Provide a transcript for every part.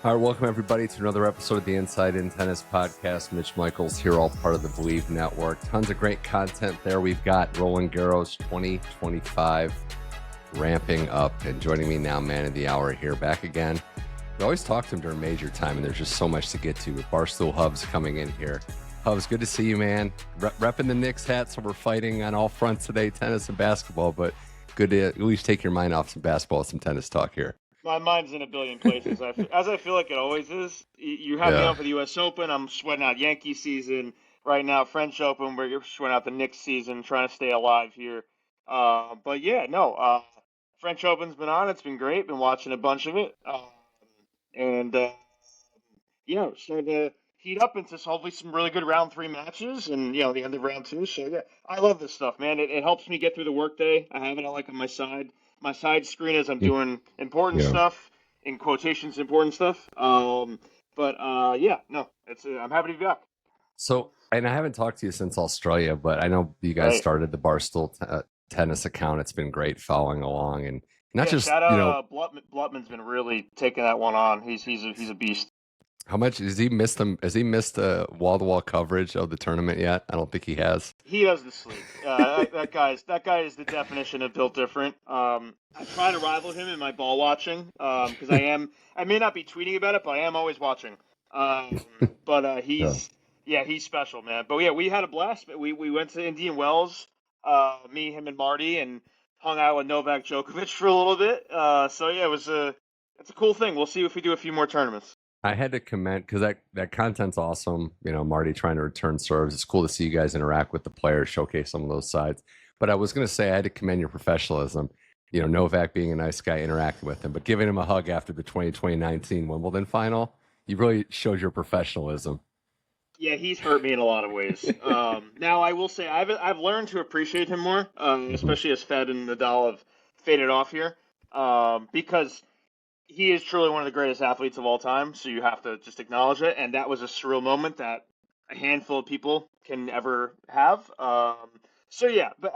All right, welcome everybody to another episode of the Inside in Tennis podcast. Mitch Michals here, all part of the Believe Network. Tons of great content there. We've got Roland Garros 2025 ramping up, and joining me now, man of the hour here, back again. We always talk to him during major time, and there's just so much to get to with Barstool Hubbs coming in here. Hubbs, good to see you, man. Repping the Knicks hat, so we're fighting on all fronts today, tennis and basketball, but good to at least take your mind off some basketball and some tennis talk here. My mind's in a billion places, as I feel like it always is. You have me on for the U.S. Open. I'm sweating out Yankee season right now. French Open, we're sweating out the Knicks season, trying to stay alive here. French Open's been on. It's been great. Been watching a bunch of it. Starting to heat up into hopefully some really good round 3 matches and, the end of round 2. So, yeah, I love this stuff, man. It helps me get through the workday. I have it on my side. My side screen as I'm doing important stuff, in quotations, important stuff. I'm happy to be back. So, and I haven't talked to you since Australia, but I know you guys started the Barstool Tennis account. It's been great following along, and not just Blutman's been really taking that one on. He's a beast. How much has he missed them? Has he missed wall-to-wall coverage of the tournament yet? I don't think he has. He doesn't sleep. That guy is the definition of built different. I try to rival him in my ball watching because I may not be tweeting about it, but I am always watching. He's special, man. But yeah, we had a blast. We went to Indian Wells, me, him, and Marty, and hung out with Novak Djokovic for a little bit. It's a cool thing. We'll see if we do a few more tournaments. I had to comment because that content's awesome. Marty trying to return serves. It's cool to see you guys interact with the players, showcase some of those sides. But I was going to say I had to commend your professionalism. Novak being a nice guy, interacting with him, but giving him a hug after the 2019 Wimbledon final, you really showed your professionalism. Yeah, he's hurt me in a lot of ways. Now, I will say I've learned to appreciate him more, especially as Fed and Nadal have faded off here, because he is truly one of the greatest athletes of all time, so you have to just acknowledge it. And that was a surreal moment that a handful of people can ever have. But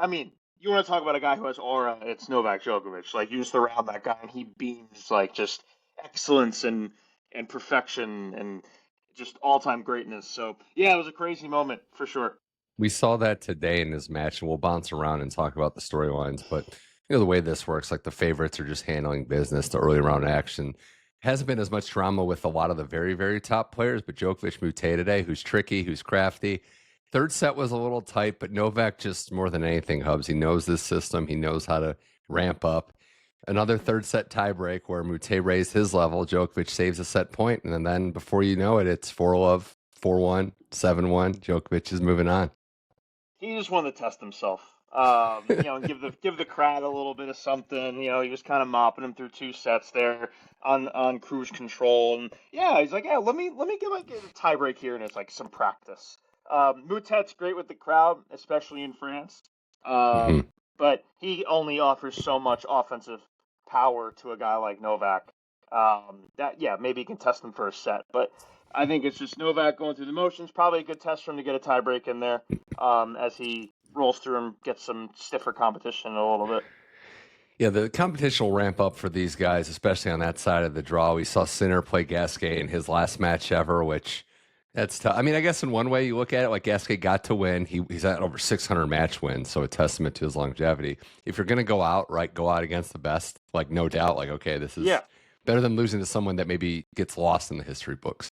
I mean, you want to talk about a guy who has aura, it's Novak Djokovic. Like, you just surround that guy and he beams like just excellence and perfection and just all-time greatness. So, yeah, it was a crazy moment for sure. We saw that today in this match, and we'll bounce around and talk about the storylines, but the way this works, like the favorites are just handling business. The early round action hasn't been as much drama with a lot of the very, very top players, but Djokovic Moutet today, who's tricky, who's crafty. Third set was a little tight, but Novak just more than anything, Hubbs, he knows this system. He knows how to ramp up. Another third set tiebreak where Moutet raised his level. Djokovic saves a set point, and then before you know it, it's 4-love, 4-1, 7-1. Djokovic is moving on. He just wanted to test himself. Give the crowd a little bit of something. He was kind of mopping him through 2 sets there on cruise control, and he's like, let me get a tie break here, and it's like some practice. Moutet's great with the crowd, especially in France, but he only offers so much offensive power to a guy like Novak. Maybe he can test him for a set, but I think it's just Novak going through the motions. Probably a good test for him to get a tie break in there as he rolls through and gets some stiffer competition a little bit. Yeah, the competition will ramp up for these guys, especially on that side of the draw. We saw Sinner play Gasquet in his last match ever, which that's tough. I mean, I guess in one way you look at it, like Gasquet got to win. He's at over 600 match wins, so a testament to his longevity. If you're going to go out against the best, like no doubt, like, okay, this is better than losing to someone that maybe gets lost in the history books.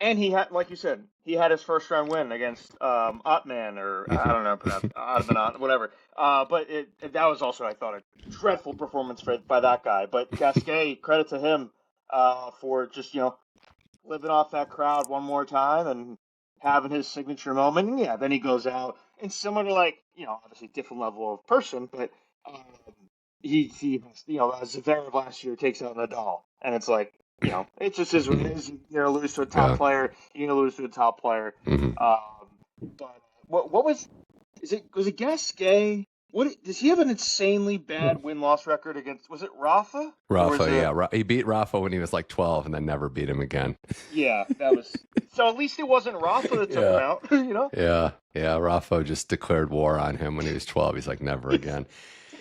And he had, like you said, he had his first round win against Ottman, or I don't know, Ottman, whatever. But that was also, I thought, a dreadful performance by that guy. But Gasquet, credit to him for just, living off that crowd one more time and having his signature moment. And then he goes out and similar to, like, obviously different level of person, but he Zverev last year takes out Nadal, and it's like, it just is what it is. You're going to lose to a top player. You're going to lose to a top player. But what was it Gasquet? Does he have an insanely bad win-loss record against? Was it Rafa? He beat Rafa when he was like 12, and then never beat him again. Yeah, that was. So at least it wasn't Rafa that took him out. Yeah. Rafa just declared war on him when he was 12. He's like, never again.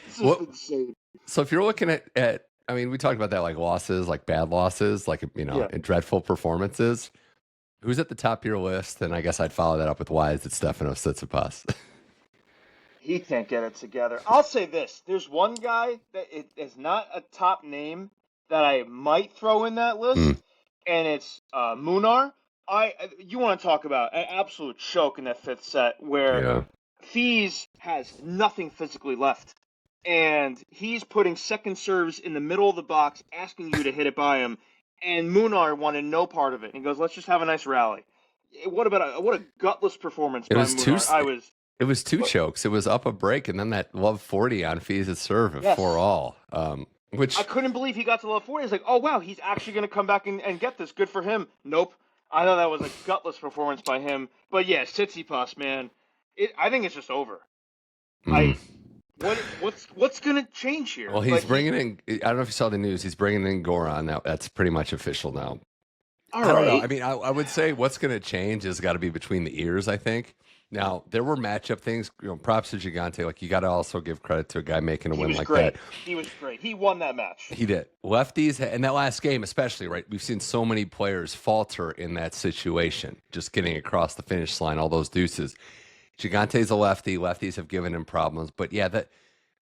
This is insane. So if you're looking at I mean, we talked about that, like losses, like bad losses, like, Yeah. and dreadful performances. Who's at the top of your list? And I guess I'd follow that up with why is it Stefanos Tsitsipas? He can't get it together. I'll say this: there's one guy that is not a top name that I might throw in that list, Mm, and it's Munar. You want to talk about an absolute choke in that fifth set where yeah. Fees has nothing physically left, and he's putting second serves in the middle of the box, asking you to hit it by him, and Munar wanted no part of it. And he goes, "Let's just have a nice rally." What a gutless performance It by was two. Munar. I was. It was two But, chokes. It was up a break, and then that love 40 on Fees' serve at yes. 4-all. Which I couldn't believe he got to level 40. It's like, oh, wow, he's actually going to come back and get this. Good for him. Nope. I thought that was a gutless performance by him. But, yeah, Tsitsipas, man, I think it's just over. mm. What's going to change here? Well, he's bringing in. I don't know if you saw the news. He's bringing in Goran now. That's pretty much official now. All I don't know. right. I mean, I would say what's going to change has got to be between the ears, I think. Now, there were matchup things. Props to Gigante. Like, you got to also give credit to a guy making a He win was like great. that. He was great. He won that match. He did. Lefties, in that last game especially, right? We've seen so many players falter in that situation, just getting across the finish line, all those deuces. Gigante's a lefty. Lefties have given him problems. But, yeah,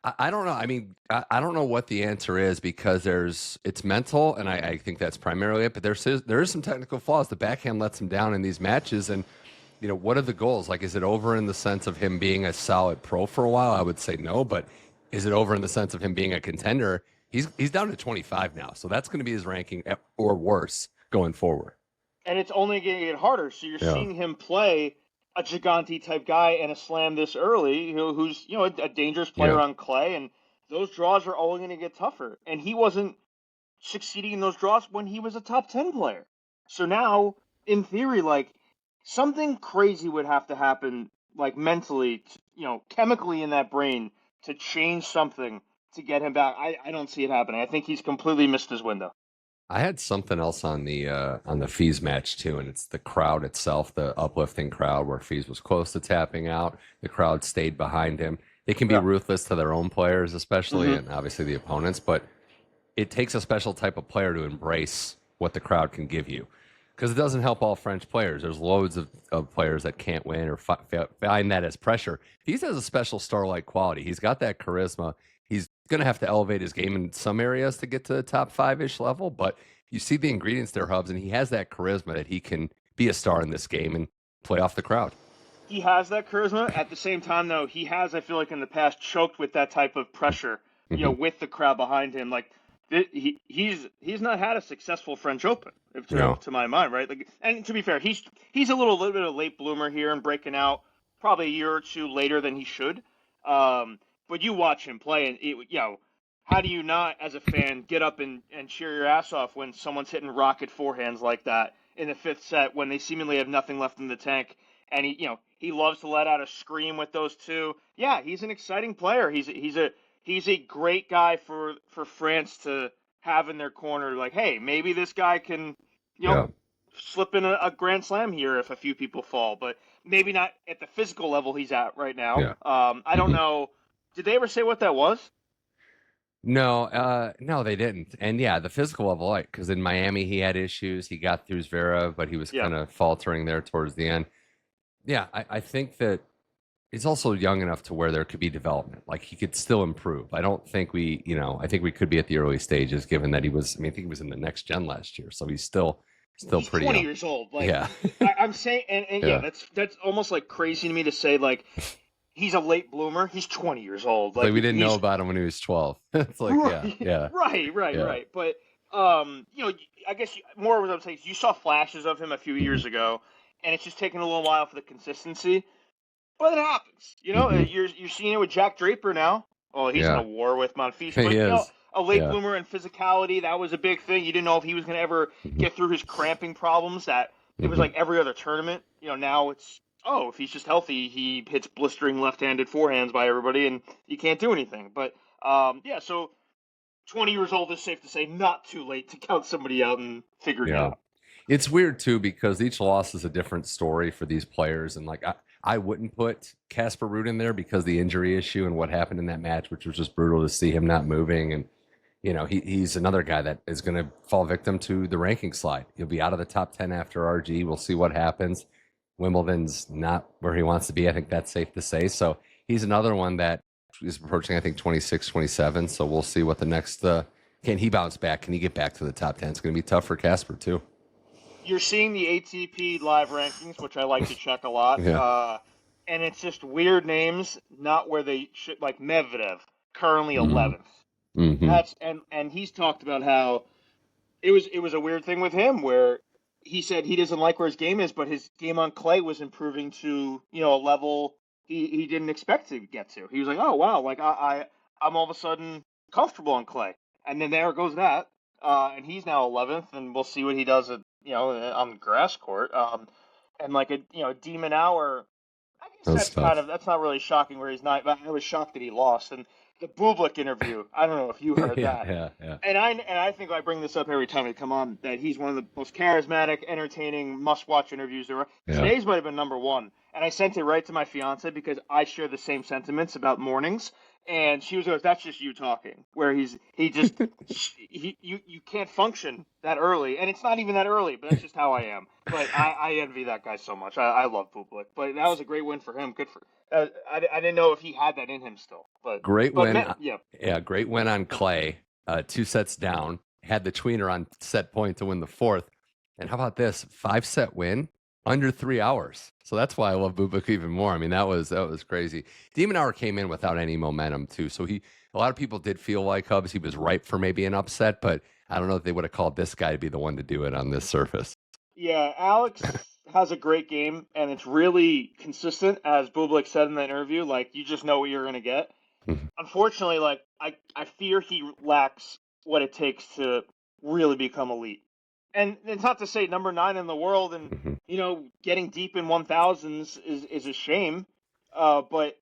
I don't know. I mean, I don't know what the answer is because it's mental, and I think that's primarily it. But there is some technical flaws. The backhand lets him down in these matches, and what are the goals? Like, is it over in the sense of him being a solid pro for a while? I would say no, but is it over in the sense of him being a contender? He's down to 25 now, so that's going to be his ranking or worse going forward. And it's only going to get harder. So you're seeing him play a Gigante type guy and a slam this early, who's a dangerous player on clay, and those draws are only going to get tougher. And he wasn't succeeding in those draws when he was a top 10 player. So now, in theory, like something crazy would have to happen, like mentally, chemically in that brain to change something to get him back. I don't see it happening. I think he's completely missed his window. I had something else on the Fees match too, and it's the crowd itself, the uplifting crowd where Fees was close to tapping out. The crowd stayed behind him. They can be ruthless to their own players, especially, and obviously the opponents, but it takes a special type of player to embrace what the crowd can give you. Because it doesn't help all French players. There's loads of players that can't win or find that as pressure. Fees has a special star-like quality. He's got that charisma. He's going to have to elevate his game in some areas to get to the top five-ish level, but you see the ingredients there, Hubbs, and he has that charisma that he can be a star in this game and play off the crowd. He has that charisma. At the same time, though, he has, I feel like in the past, choked with that type of pressure, with the crowd behind him. Like, he's not had a successful French Open, to my mind, right? Like, and to be fair, he's a little bit of a late bloomer here and breaking out probably a year or two later than he should. But you watch him play, and how do you not, as a fan, get up and cheer your ass off when someone's hitting rocket forehands like that in the fifth set when they seemingly have nothing left in the tank? And he loves to let out a scream with those two. Yeah, he's an exciting player. He's a great guy for France to have in their corner. Like, hey, maybe this guy can, slip in a Grand Slam here if a few people fall, but maybe not at the physical level he's at right now. Yeah. I don't know. Did they ever say what that was? No, they didn't. And yeah, the physical level, like, because in Miami he had issues. He got through Zverev, but he was kind of faltering there towards the end. Yeah, I think that he's also young enough to where there could be development. Like, he could still improve. I don't think I think we could be at the early stages, given that I think he was in the next gen last year, so he's still he's pretty 20 young. years old. Like, yeah, I'm saying, and that's almost like crazy to me to say. Like, he's a late bloomer. He's 20 years old. Like we didn't know about him when he was 12. It's like, right. But I guess more of what I'm saying is you saw flashes of him a few years ago, and it's just taken a little while for the consistency. But it happens. You're seeing it with Jack Draper now. Oh, he's in a war with Monfils. But a late bloomer in physicality, that was a big thing. You didn't know if he was going to ever get through his cramping problems. That it was like every other tournament. Now it's if he's just healthy, he hits blistering left-handed forehands by everybody, and you can't do anything. But so 20 years old is safe to say not too late to count somebody out and figure it out. It's weird too because each loss is a different story for these players, and like I wouldn't put Casper Ruud in there because the injury issue and what happened in that match, which was just brutal to see him not moving. And he's another guy that is going to fall victim to the ranking slide. He'll be out of the top 10 after RG. We'll see what happens. Wimbledon's not where he wants to be. I think that's safe to say. So he's another one that is approaching, I think, 26, 27. So we'll see what the next, can he bounce back? Can he get back to the top 10? It's going to be tough for Casper, too. You're seeing the ATP live rankings, which I like to check a lot. Yeah. And it's just weird names, not where they should, like Medvedev, currently 11th. Mm-hmm. And he's talked about how it was a weird thing with him where he said he doesn't like where his game is, but his game on clay was improving to, a level he didn't expect to get to. He was like, oh wow, like I'm all of a sudden comfortable on clay. And then there goes that. And he's now 11th, and we'll see what he does on the grass court. And like De Minaur, I guess that's not really shocking where he's not. But I was shocked that he lost. And the Bublik interview, I don't know if you heard that. Yeah. And I think I bring this up every time we come on, that he's one of the most charismatic, entertaining, must-watch interviews there are. Yeah. Today's might have been number one. And I sent it right to my fiance because I share the same sentiments about mornings. And she was like, that's just you talking, where you can't function that early. And it's not even that early, but that's just how I am. But I envy that guy so much. I love Bublik. But that was a great win for him. Good for I didn't know if he had that in him still. But great win. Yeah, great win on clay. 2 sets down. Had the tweener on set point to win the fourth. And how about this? 5-set win under 3 hours. So that's why I love Bublik even more. I mean, that was crazy. De Minaur came in without any momentum too. So a lot of people did feel like Hubbs, he was ripe for maybe an upset, but I don't know if they would have called this guy to be the one to do it on this surface. Yeah, Alex has a great game, and it's really consistent, as Bublik said in that interview. Like, you just know what you're going to get. Unfortunately, like, I fear he lacks what it takes to really become elite. And it's not to say number 9 in the world and, getting deep in 1000s is a shame. But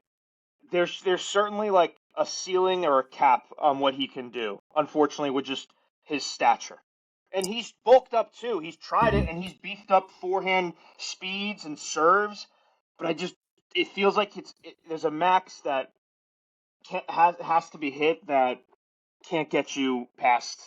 there's certainly like a ceiling or a cap on what he can do, unfortunately, with just his stature. And he's bulked up too. He's tried it and he's beefed up forehand speeds and serves. But it feels like there's a max that has to be hit that can't get you past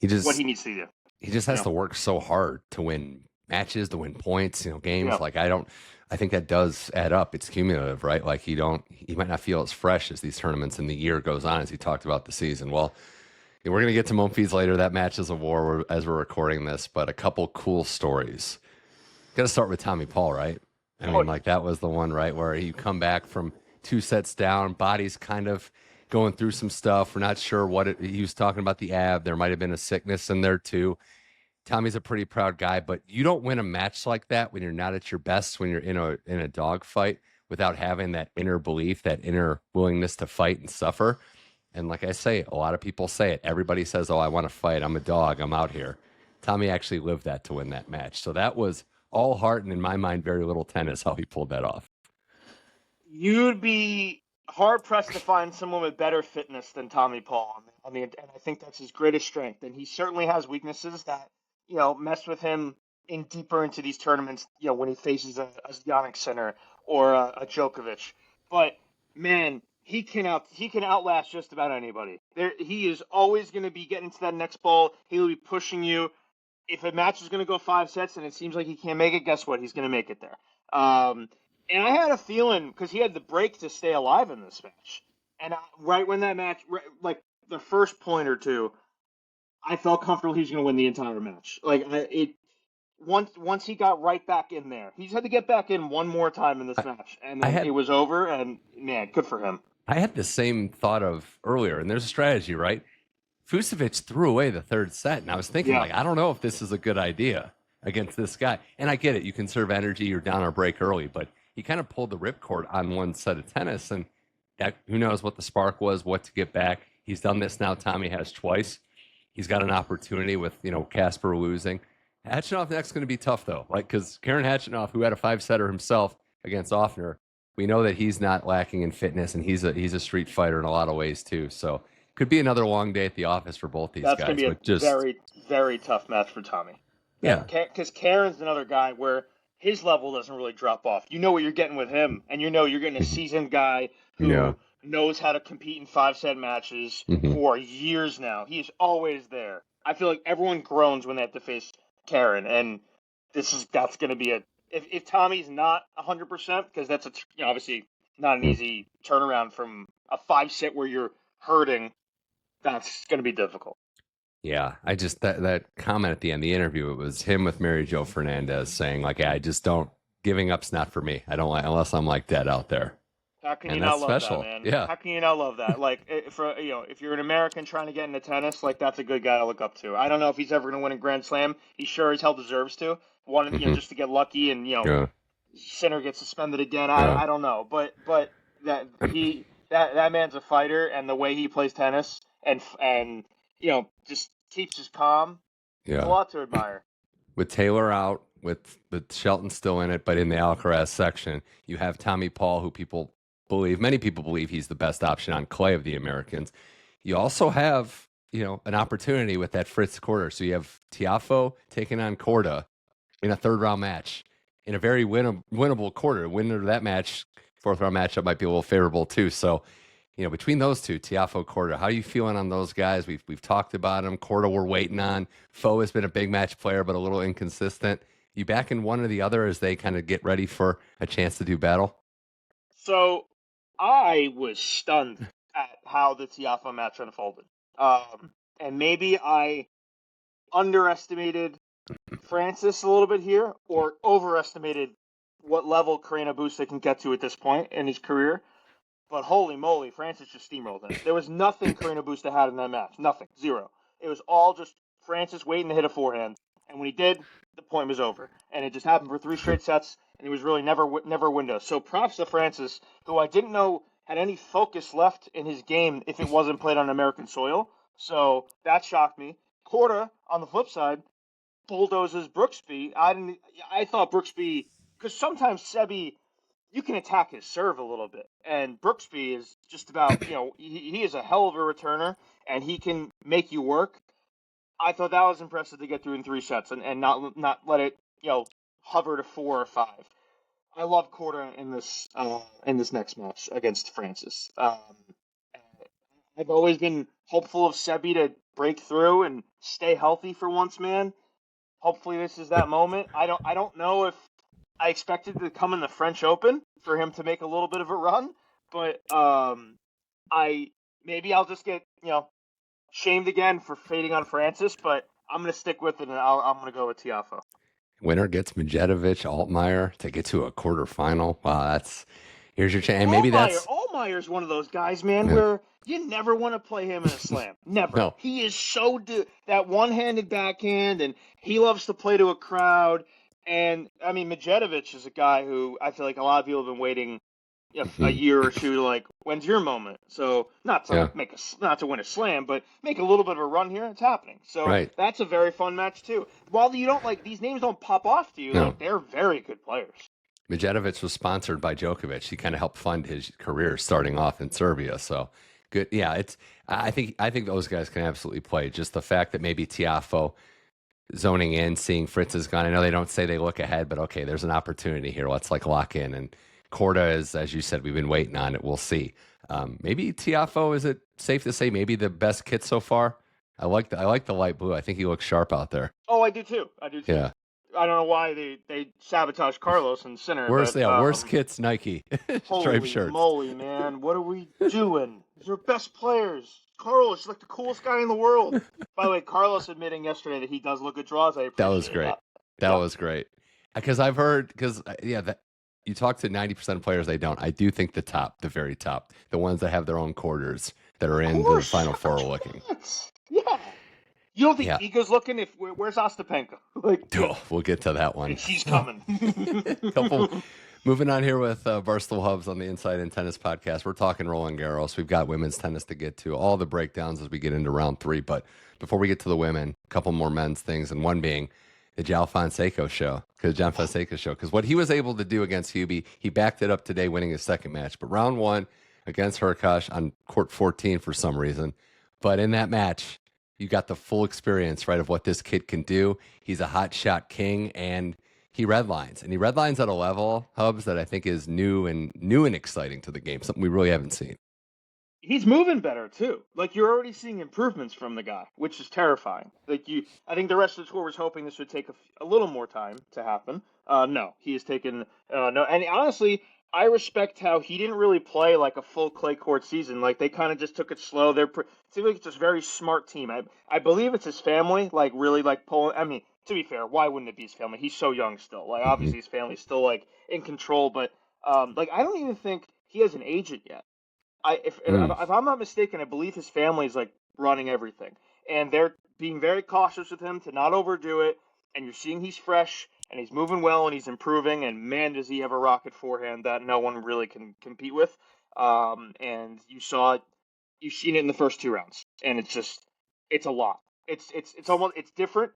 what he needs to do. He just has to work so hard to win matches, to win points, games. Yeah. Like I think that does add up. It's cumulative, right? Like he might not feel as fresh as these tournaments and the year goes on, as he talked about the season. Well, we're going to get to Monfils later. That match is a war as we're recording this, but a couple cool stories. Got to start with Tommy Paul, right? I mean, like that was the one, right, where you come back from 2 sets down, body's kind of going through some stuff. We're not sure he was talking about the ab. There might have been a sickness in there too. Tommy's a pretty proud guy, but you don't win a match like that when you're not at your best, when you're in a dog fight, without having that inner belief, that inner willingness to fight and suffer. And like I say, a lot of people say it. Everybody says, oh, I want to fight. I'm a dog. I'm out here. Tommy actually lived that to win that match. So that was all heart and, in my mind, very little tennis, how he pulled that off. You'd be hard-pressed to find someone with better fitness than Tommy Paul. I mean, and I think that's his greatest strength. And he certainly has weaknesses that, mess with him deeper into these tournaments, when he faces a Jannik Sinner or a Djokovic. But, man, he can outlast just about anybody. He is always going to be getting to that next ball. He'll be pushing you. If a match is going to go 5 sets and it seems like he can't make it, guess what? He's going to make it there. And I had a feeling, because he had the break to stay alive in this match. And right when that match, like the first point or two, I felt comfortable he was going to win the entire match. Like once he got right back in there, he just had to get back in one more time in this match, and then it was over. And man, good for him. I had the same thought of earlier, and there's a strategy, right? Fucsovics threw away the 3rd set, and I was thinking, I don't know if this is a good idea against this guy. And I get it, you conserve energy, you're down or break early, but he kind of pulled the ripcord on one set of tennis, and who knows what the spark was, what to get back. He's done this now. Tommy has twice. He's got an opportunity with, Casper losing. Khachanov next going to be tough, though. Because Karen Khachanov, who had a 5-setter himself against Offner, we know that he's not lacking in fitness, and he's a street fighter in a lot of ways, too. So could be another long day at the office for both these guys. That's going to be a very, very tough match for Tommy. Yeah. Because Karen's another guy where his level doesn't really drop off. You know what you're getting with him, and you're getting a seasoned guy who knows how to compete in 5-set matches for years now. He's always there. I feel like everyone groans when they have to face Karen, and that's going to be if Tommy's not 100%, because that's obviously not an easy turnaround from a 5-set where you're hurting. That's going to be difficult. Yeah, I just that comment at the end of the interview, it was him with Mary Jo Fernandez saying like, I just don't, giving up's not for me. I don't like unless I'm like dead out there. How can And you that's not love special. that, man? Yeah. How can you not love that? Like, if you're an American trying to get into tennis, like that's a good guy to look up to. I don't know if he's ever going to win a Grand Slam. He sure as hell deserves to. Just to get lucky, and Sinner gets suspended again. I don't know, but that man's a fighter, and the way he plays tennis, and just keeps his calm. Yeah. A lot to admire. With Taylor out, with Shelton still in it, but in the Alcaraz section, you have Tommy Paul, who many people believe he's the best option on clay of the Americans. You also have, an opportunity with that Fritz quarter. So you have Tiafoe taking on Korda in a third round match in a very winnable quarter. Winner of that match, fourth round matchup might be a little favorable too. So, between those two, Tiafoe, Korda, how are you feeling on those guys? We've talked about them. Korda we're waiting on. Foe has been a big match player, but a little inconsistent. You back in one or the other as they kind of get ready for a chance to do battle? So I was stunned at how the Tiafoe match unfolded. And maybe I underestimated Francis a little bit here, or overestimated what level Carreño Busta can get to at this point in his career. But holy moly, Francis just steamrolled him. There was nothing Carreño Busta had in that match. Nothing. Zero. It was all just Francis waiting to hit a forehand. And when he did, the point was over. And it just happened for 3 straight sets, and he was really never a window. So props to Francis, who I didn't know had any focus left in his game if it wasn't played on American soil. So that shocked me. Korda, on the flip side, bulldozes Brooksby. I thought Brooksby, because sometimes Sebi, you can attack his serve a little bit, and Brooksby is just about, he is a hell of a returner, and he can make you work. I thought that was impressive to get through in 3 sets and not let it, hover to 4 or 5. I love Korda in this next match against Francis. I've always been hopeful of Sebi to break through and stay healthy for once, man. Hopefully this is that moment. I don't know if I expected to come in the French Open for him to make a little bit of a run, but maybe I'll just get shamed again for fading on Francis, but I'm gonna stick with it, and I'm gonna go with Tiafoe. Winner gets Medjedovic, Altmaier to get to a quarterfinal. Wow, here's your chance. And maybe Altmaier's one of those guys, man, where you never want to play him in a slam. Never. No. He is so that one-handed backhand, and he loves to play to a crowd. And I mean, Medjedovic is a guy who I feel like a lot of people have been waiting a year or two to when's your moment? So not to win a slam, but make a little bit of a run here. It's happening. So That's a very fun match too. While you don't these names don't pop off to you, they're very good players. Medjedovic was sponsored by Djokovic. He kind of helped fund his career starting off in Serbia. So good. Yeah, I think those guys can absolutely play. Just the fact that maybe Tiafoe zoning in, seeing Fritz is gone. I know they don't say they look ahead, but okay, there's an opportunity here. Let's lock in. And Korda is, as you said, we've been waiting on it. We'll see. Maybe Tiafoe, is it safe to say, maybe the best kit so far? I like the light blue. I think he looks sharp out there. Oh, I do too. Yeah. I don't know why they sabotaged Carlos and Sinner. Worst kits, Nike. Holy shirts. Moly, man. What are we doing? These are best players. Carlos is like the coolest guy in the world. By the way, Carlos admitting yesterday that he does look at draws. I appreciate that was great. That was great. Because I've heard, that you talk to 90% of players, they don't. I do think the very top, the ones that have their own quarters that are in the Final Four looking. Yeah. You don't think Iga's looking? Where's Ostapenko? We'll get to that one. She's coming. Moving on here with Barstool Hubbs on the Inside in Tennis podcast. We're talking Roland Garros. We've got women's tennis to get to, all the breakdowns as we get into round 3. But before we get to the women, a couple more men's things, and one being the Joao Fonseca show. Because what he was able to do against Hubie, he backed it up today, winning his second match. But round 1 against Hurkacz on court 14 for some reason. But in that match, you got the full experience, right, of what this kid can do. He's a hot shot king, and he redlines. And he redlines at a level, Hubbs, that I think is new and exciting to the game, something we really haven't seen. he's moving better too. Like you're already seeing improvements from the guy, which is terrifying. I think the rest of the tour was hoping this would take a little more time to happen. No, he has taken no, and honestly, I respect how he didn't really play like a full clay court season. Like they kind of just took it slow. It seems like it's a very smart team. I believe it's his family, like really like pulling. I mean, to be fair, why wouldn't it be his family? He's so young still. Like obviously his family's still like in control, but like I don't even think he has an agent yet. If I'm not mistaken, I believe his family's like running everything, and they're being very cautious with him to not overdo it. And you're seeing he's fresh and he's moving well and he's improving. And man, does he have a rocket forehand that no one really can compete with. And you've seen it in the first 2 rounds, and it's a lot. It's different.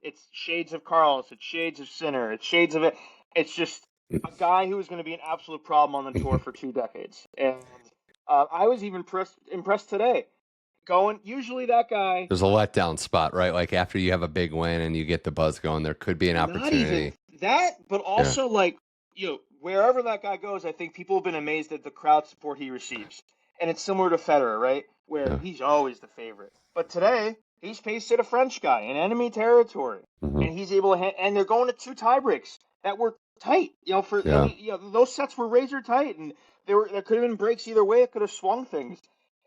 It's shades of Carlos, it's shades of Sinner, it's shades of it. It's just a guy who is going to be an absolute problem on the tour for 2 decades. And I was even impressed today. Usually that guy. There's a letdown spot, right? Like after you have a big win and you get the buzz going, there could be an opportunity. Not even that, but also like wherever that guy goes, I think people have been amazed at the crowd support he receives, and it's similar to Federer, right? Where he's always the favorite, but today he's faced a French guy in enemy territory, and he's able to. And they're going to 2 tiebreaks that were tight. Those sets were razor tight, and there could have been breaks either way. It could have swung things.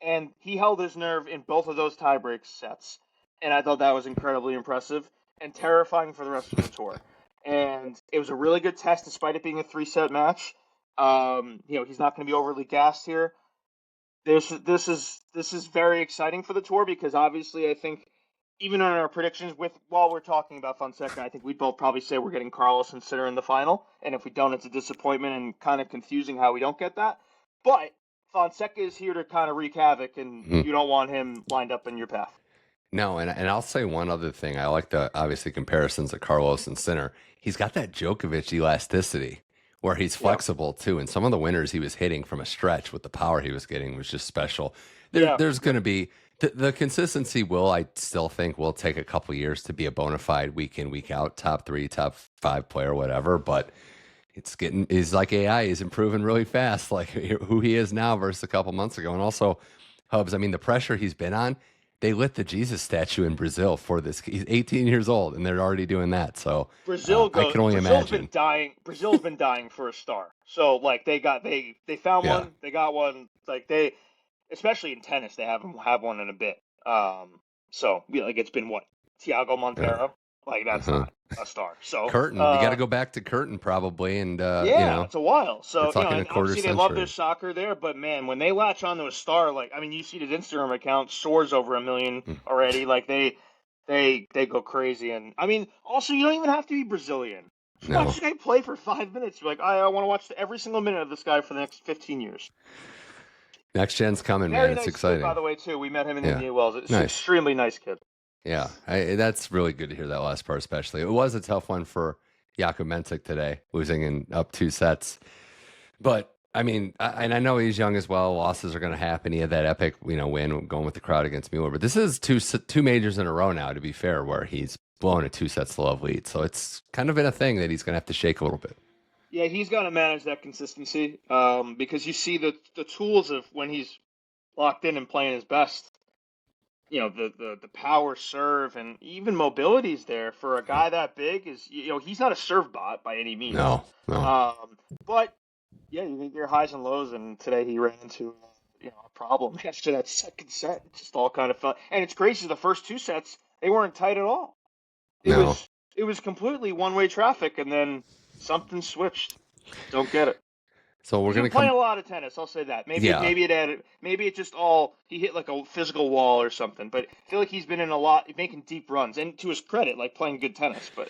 And he held his nerve in both of those tiebreak sets. And I thought that was incredibly impressive and terrifying for the rest of the tour. And it was a really good test despite it being a 3-set match. He's not going to be overly gassed here. This is very exciting for the tour because obviously I think even in our predictions while we're talking about Fonseca, I think we'd both probably say we're getting Carlos and Sinner in the final. And if we don't, it's a disappointment and kind of confusing how we don't get that. But Fonseca is here to kind of wreak havoc, and you don't want him lined up in your path. No, and I'll say one other thing. I like the obviously comparisons of Carlos and Sinner. He's got that Djokovic elasticity where he's flexible too. And some of the winners he was hitting from a stretch with the power he was getting was just special. There's going to be the consistency I still think will take a couple years to be a bona fide week in, week out, top 3, top 5 player, whatever. But he's like AI. He's improving really fast, like who he is now versus a couple months ago. And also, Hubbs, I mean, the pressure he's been on, they lit the Jesus statue in Brazil for this. He's 18 years old, and they're already doing that. So I can only imagine. Brazil's been dying for a star. So like they found one, they got one. Like especially in tennis, they have one in a bit. So it's been what, Thiago Monteiro. Like that's not a star. So Curtin, you got to go back to Curtin probably, and it's a while. So obviously they love their soccer there, but man, when they latch onto a star, like you see his Instagram account soars over 1 million already. Like they go crazy, and I mean, also you don't even have to be Brazilian. Just watch this guy play for 5 minutes. You're like, I want to watch every single minute of this guy for the next 15 years. Next gen's coming, Very man. Nice it's exciting. Kid, by the way, too. We met him in Indian Wells. It's an extremely nice kid. Yeah, that's really good to hear that last part, especially. It was a tough one for Jakub Mensik today, losing in up 2 sets. But, I mean, I know he's young as well. Losses are going to happen. He had that epic, win going with the crowd against Mueller. But this is two majors in a row now, to be fair, where he's blown a 2-set-to-love lead. So it's kind of been a thing that he's going to have to shake a little bit. Yeah, he's got to manage that consistency because you see the tools of when he's locked in and playing his best. The power serve and even mobility's there for a guy that big is, he's not a serve bot by any means. No. But you think there are highs and lows, and today he ran into, a problem after that second set. It just all kind of felt, and it's crazy. The first 2 sets, they weren't tight at all. It was completely one-way traffic, and then something switched. Don't get it. So we're going to play a lot of tennis. I'll say that. Maybe it added. Maybe it just he hit like a physical wall or something. But I feel like he's been in a lot, making deep runs, and to his credit, like playing good tennis. But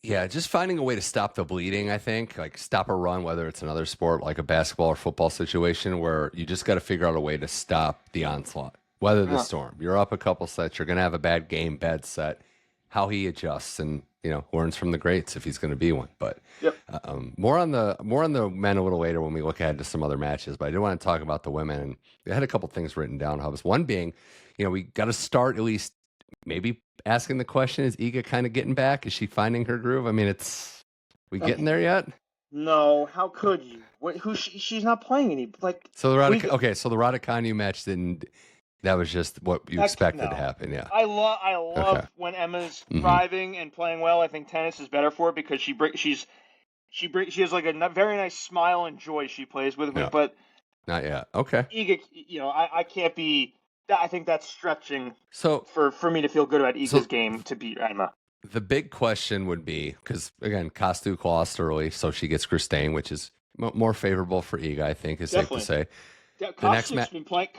yeah, just finding a way to stop the bleeding. I think like stop a run, whether it's another sport like a basketball or football situation, where you just got to figure out a way to stop the onslaught, weather the storm. You're up a couple sets. You're going to have a bad game, bad set. How he adjusts and learns from the greats if he's going to be one. But more on the men a little later when we look ahead to some other matches. But I do want to talk about the women, and I had a couple things written down, Hubbs. One being, we got to start at least maybe asking the question: is Iga kind of getting back? Is she finding her groove? I mean, we getting there yet? No. How could you? She's not playing any like. So the Raducanu match didn't. That was just what you expected to happen. Yeah. I love when Emma's thriving and playing well. I think tennis is better for it because she has like a very nice smile and joy she plays with. Yeah. But not yet. Okay. Iga, I can't be. I think that's stretching. So for me to feel good about Iga's game to beat Emma. The big question would be, because again, Kostuk lost early, so she gets Christine, which is more favorable for Iga, I think, is safe to say. Yeah, Kostuk's been playing.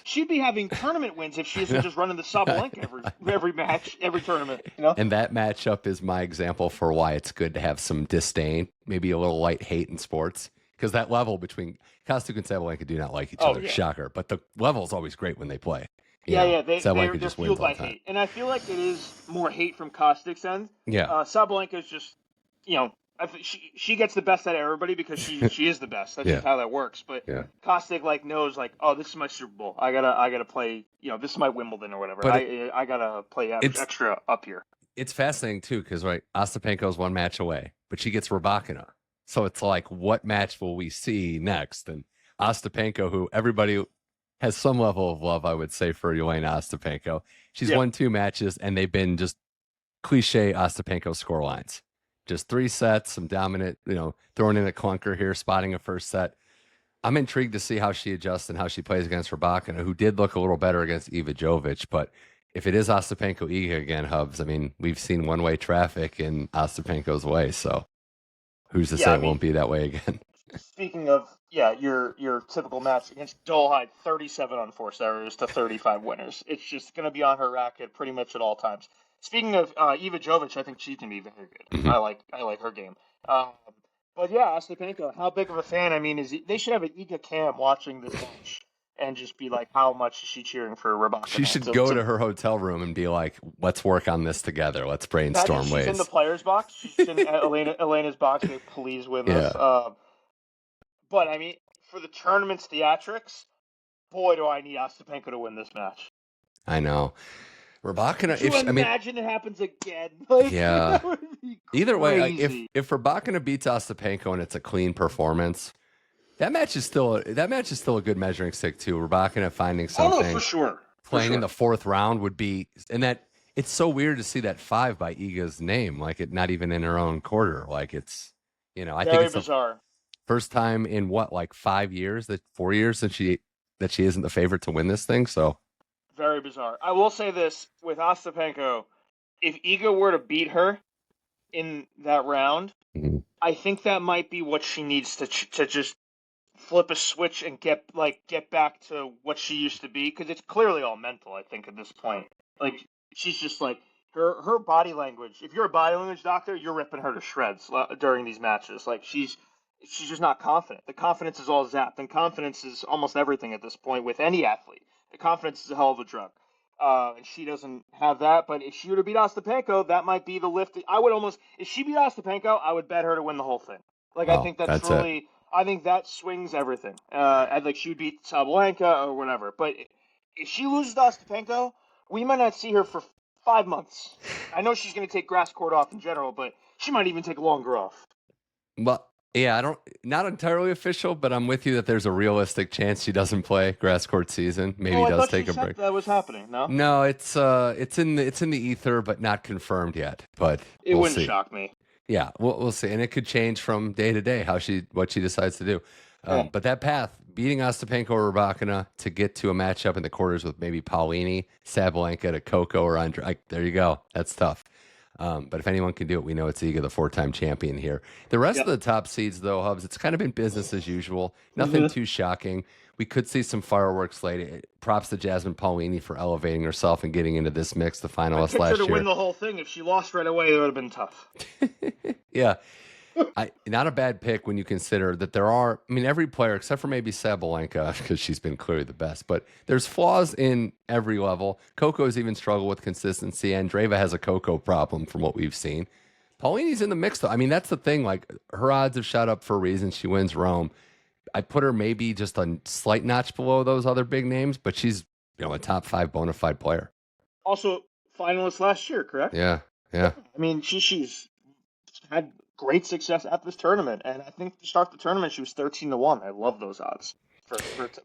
She'd be having tournament wins if she isn't just running the Sabalenka every match, every tournament. And that matchup is my example for why it's good to have some disdain, maybe a little light hate in sports, because that level between Kostuk and Sabalenka do not like each other. Yeah. Shocker, but the level is always great when they play. They're fueled by hate. And I feel like it is more hate from Kostuk's end. Yeah. Sabalenka is just, she gets the best out of everybody because she is the best. That's just how that works. But Kostuk knows oh, this is my Super Bowl. I gotta play. This is my Wimbledon or whatever. But I gotta play extra up here. It's fascinating too because Ostapenko's one match away, but she gets Rybakina. So it's like, what match will we see next? And Ostapenko, who everybody has some level of love, I would say, for Elena Ostapenko. She's won 2 matches, and they've been just cliche Ostapenko scorelines. Just 3 sets, some dominant, throwing in a clunker here, spotting a first set. I'm intrigued to see how she adjusts and how she plays against Rybakina, who did look a little better against Iga Swiatek. But if it is Ostapenko Iga again, Hubbs, I mean, we've seen one-way traffic in Ostapenko's way, so who's to say it won't be that way again? Speaking of, your typical match against Dolehide, 37 on forced errors to 35 winners. It's just going to be on her racket pretty much at all times. Speaking of Iga Swiatek, I think she can be very good. I like her game. But Ostapenko, how big of a fan? I mean, they should have an Iga cam watching this match and just be like, how much is she cheering for Rybakina? She should go to her hotel room and be like, let's work on this together. Let's brainstorm ways. She's in the player's box. She's in Elena's box. Please with us. But, I mean, for the tournament's theatrics, boy, do I need Ostapenko to win this match. I know. Rybakina, imagine it happens again. Either way, if Rybakina beats Ostapenko and it's a clean performance, that match is still a good measuring stick too. Rybakina finding something. Oh, for sure. Playing in the 4th round would be, and that it's so weird to see that 5 by Iga's name, like it not even in her own quarter. Like it's, I think it's bizarre. First time in 5 years, 4 years that she isn't the favorite to win this thing. So very bizarre. I will say this with Ostapenko, if Iga were to beat her in that round, I think that might be what she needs to just flip a switch and get back to what she used to be, because it's clearly all mental. I think at this point, she's just her body language. If you're a body language doctor, you're ripping her to shreds during these matches. She's just not confident. The confidence is all zapped, and confidence is almost everything at this point with any athlete. The confidence is a hell of a drug, and she doesn't have that. But if she were to beat Ostapenko, that might be the lift. If she beat Ostapenko, I would bet her to win the whole thing. I think that's really. I think that swings everything. She would beat Sabalenka or whatever. But if she loses to Ostapenko, we might not see her for 5 months. I know she's going to take grass court off in general, but she might even take longer off. Well, yeah, not entirely official, but I'm with you that there's a realistic chance she doesn't play grass court season. Maybe does take a break. That was happening. No, it's in the ether, but not confirmed yet. But it wouldn't shock me. Yeah, we'll see, and it could change from day to day what she decides to do. But that path, beating Ostapenko or Rybakina to get to a matchup in the quarters with maybe Paolini, Sabalenka to Coco or Andrey, there you go. That's tough. But if anyone can do it, we know it's Iga, the 4-time champion here. The rest of the top seeds, though, Hubbs, it's kind of been business as usual. Nothing too shocking. We could see some fireworks later. Props to Jasmine Paolini for elevating herself and getting into this mix, the finalist last year. To win the whole thing. If she lost right away, it would have been tough. Yeah. Not a bad pick when you consider that there are, every player, except for maybe Sabalenka, because she's been clearly the best, but there's flaws in every level. Coco's even struggled with consistency. Andreeva has a Coco problem from what we've seen. Paulini's in the mix, though. That's the thing. Her odds have shot up for a reason. She wins Rome. I put her maybe just a slight notch below those other big names, but she's a top 5 bona fide player. Also, finalist last year, correct? Yeah. She's had great success at this tournament. And I think to start the tournament, she was 13-1. I love those odds for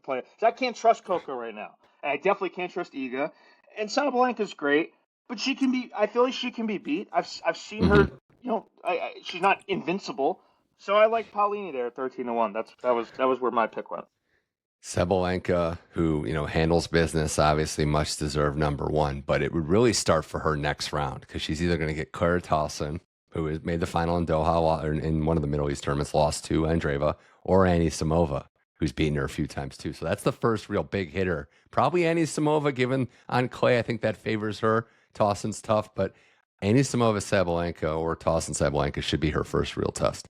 playing. So I can't trust Coco right now. And I definitely can't trust Iga. And Sabalenka's great, but she can be. I feel like she can be beat. I've seen her. You know, she's not invincible. So I like Paolini there at 13-1. That was where my pick went. Sabalenka, who, handles business, obviously much deserved number one, but it would really start for her next round because she's either going to get Clara Tauson, who has made the final in Doha or in one of the Middle East tournaments, lost to Andreeva, or Annie Samova, who's beaten her a few times too. So that's the first real big hitter. Probably Annie Samova, given on clay. I think that favors her. Tauson's tough, but Annie Samova Sabalenka or Tauson Sabalenka should be her first real test.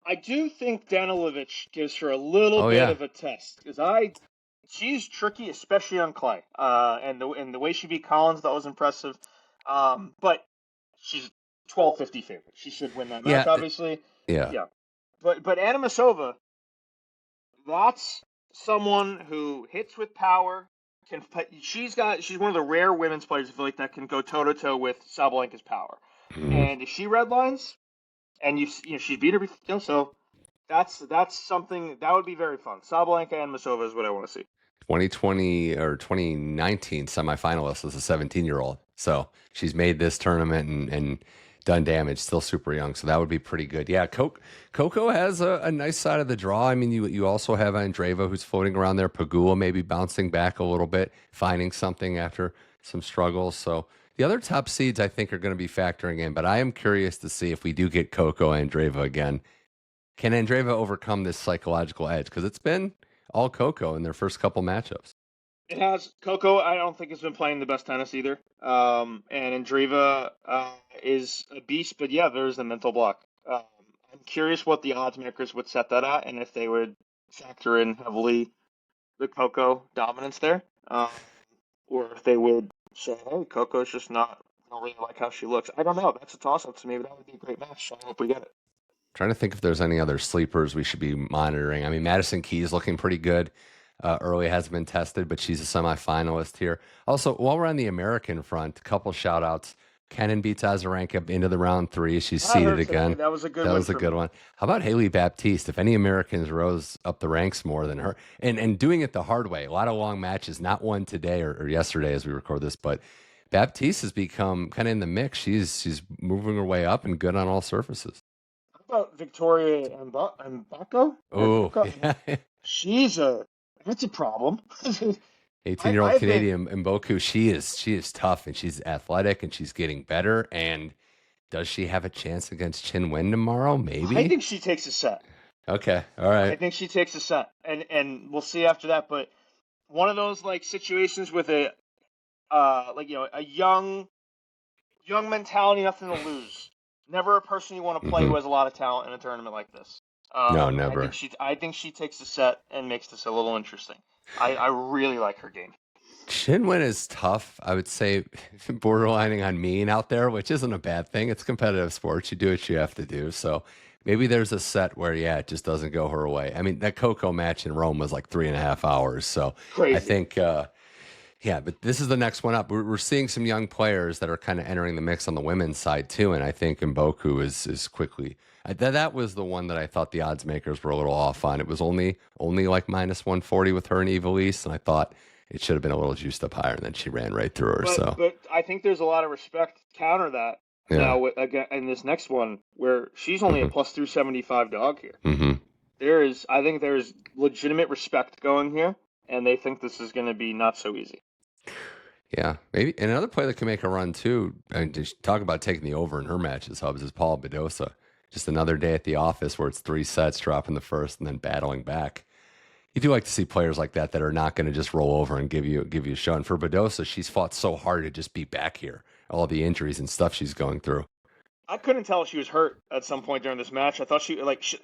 I do think Danilovic gives her a little bit of a test because she's tricky, especially on clay. And the way she beat Collins, that was impressive. But she's 12-50 favorite. She should win that match, obviously. Yeah. But Anna Masova, that's someone who hits with power. She's one of the rare women's players I feel like that can go toe to toe with Sabalenka's power. And if she redlines. And she beat her, so that's something that would be very fun. Sabalenka and Masova is what I want to see. 2020 or 2019 semifinalist is a 17-year-old, so she's made this tournament and done damage. Still super young, so that would be pretty good. Yeah, Coco has a nice side of the draw. I mean, you also have Andreeva who's floating around there. Pegula maybe bouncing back a little bit, finding something after some struggles. So. The other top seeds, I think, are going to be factoring in, but I am curious to see if we do get Coco Andreeva again. Can Andreeva overcome this psychological edge? Because it's been all Coco in their first couple matchups. It has. Coco, I don't think, has been playing the best tennis either. And Andreeva is a beast, but yeah, there's the mental block. I'm curious what the odds makers would set that at and if they would factor in heavily the Coco dominance there, or if they would say, hey, Coco's just I don't really like how she looks. I don't know. That's a toss-up to me, but that would be a great match, so I hope we get it. Trying to think if there's any other sleepers we should be monitoring. I mean, Madison Keys looking pretty good. Early hasn't been tested, but she's a semifinalist here. Also, while we're on the American front, a couple shout-outs. Kenin beats Azarenka into the round 3. She's seeded again. That was a good one. That was a good one. How about Haley Baptiste? If any Americans rose up the ranks more than her, and doing it the hard way, a lot of long matches, not one today or yesterday as we record this, but Baptiste has become kind of in the mix. She's moving her way up and good on all surfaces. How about Victoria Mbako? Oh, yeah. That's a problem. 18-year-old Canadian Mboku, she is tough and she's athletic and she's getting better. And does she have a chance against Chin Wen tomorrow?Maybe. I think she takes a set. Okay, all right. I think she takes a set, and we'll see after that. But one of those like situations with a young mentality, nothing to lose. Never a person you want to play who has a lot of talent in a tournament like this. No, never. I think she takes the set and makes this a little interesting. I really like her game. Chin Wen is tough. I would say borderlining on mean out there, which isn't a bad thing. It's competitive sports. You do what you have to do. So maybe there's a set where, it just doesn't go her way. I mean, that Coco match in Rome was like 3.5 hours. So crazy. I think, but this is the next one up. We're seeing some young players that are kind of entering the mix on the women's side too. And I think Mboku is quickly. That was the one that I thought the odds makers were a little off on. It was only like minus 140 with her and Evilise, and I thought it should have been a little juiced up higher, and then she ran right through her. But I think there's a lot of respect to counter that now again in this next one where she's only a plus 275 dog here. I think there's legitimate respect going here, and they think this is going to be not so easy. Yeah, maybe. And another player that can make a run too, and just talk about taking the over in her matches, Hubbs, is Paula Badosa. Just another day at the office where it's 3 sets, dropping the first and then battling back. You do like to see players like that are not going to just roll over and give you a show. And for Badosa, she's fought so hard to just be back here. All the injuries and stuff she's going through. I couldn't tell if she was hurt at some point during this match. I thought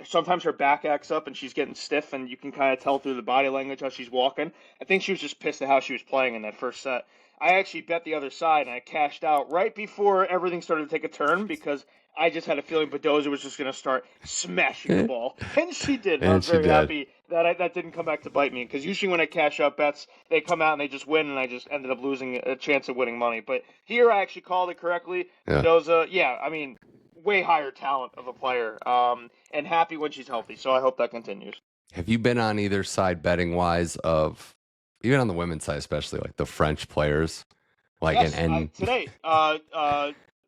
sometimes her back acts up and she's getting stiff, and you can kind of tell through the body language how she's walking. I think she was just pissed at how she was playing in that first set. I actually bet the other side, and I cashed out right before everything started to take a turn because I just had a feeling Badosa was just going to start smashing the ball. And she did. I was very happy that didn't come back to bite me, because usually when I cash out bets, they come out and they just win, and I just ended up losing a chance of winning money. But here I actually called it correctly. Yeah. Badosa, way higher talent of a player. And happy when she's healthy. So I hope that continues. Have you been on either side betting wise of, even on the women's side, especially like the French players? Like, Yes, and today,